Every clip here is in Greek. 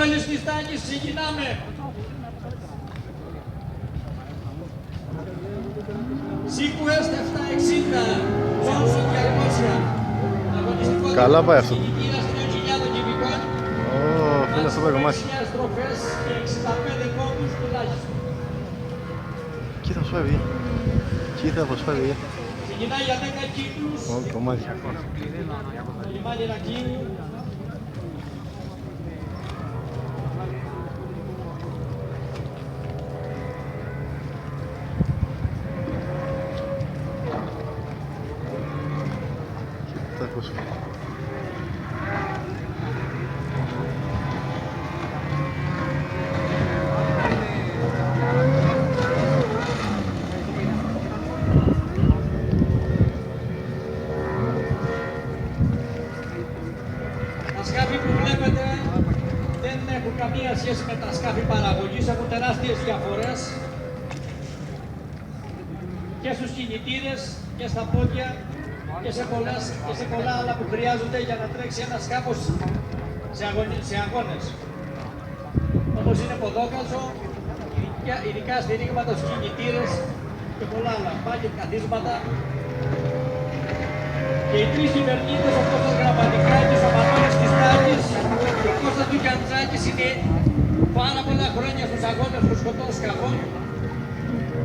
Μανώλης Κιστάκης, ξεκινάμε. Sequest 760, Johnson 200. Καλά πάει αυτό. Κινητήρας 3.000 κυβικών. Φίλε, αυτό το κομμάτι. Στροφές και 65 κόμπους τουλάχιστον. Κοίτα πως φεύγει. Κοίτα πως φεύγει. Ξεκινάει για 10 κύκλους. Κομμάτι. Λιμάνι Ηρακλείου. Κοίτα πως φεύγει. Τα σκάφη που βλέπετε δεν έχουν καμία σχέση με τα σκάφη παραγωγής, έχουν τεράστιες διαφορές και στους κινητήρες και στα πόδια και σε πολλά άλλα που χρειάζονται για να τρέξει ένα σκάφος σε αγώνες. Όπως είναι ποδόκασο, ειδικά στηρίγματα στους κινητήρες και πολλά άλλα, πάλι καθίσματα. Και οι τρεις κυβερνήτες, ο Κώστας Γραμματικάκης, ο Μανώλης Κιστάκης και ο Κώστας Τουκιαντζάκης είναι πάρα πολλά χρόνια στους αγώνες των σκοτών σκαφών,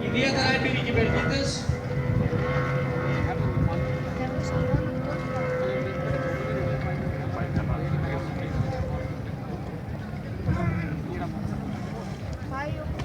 ιδιαίτερα έμπειροι κυβερνήτες. Πάει ο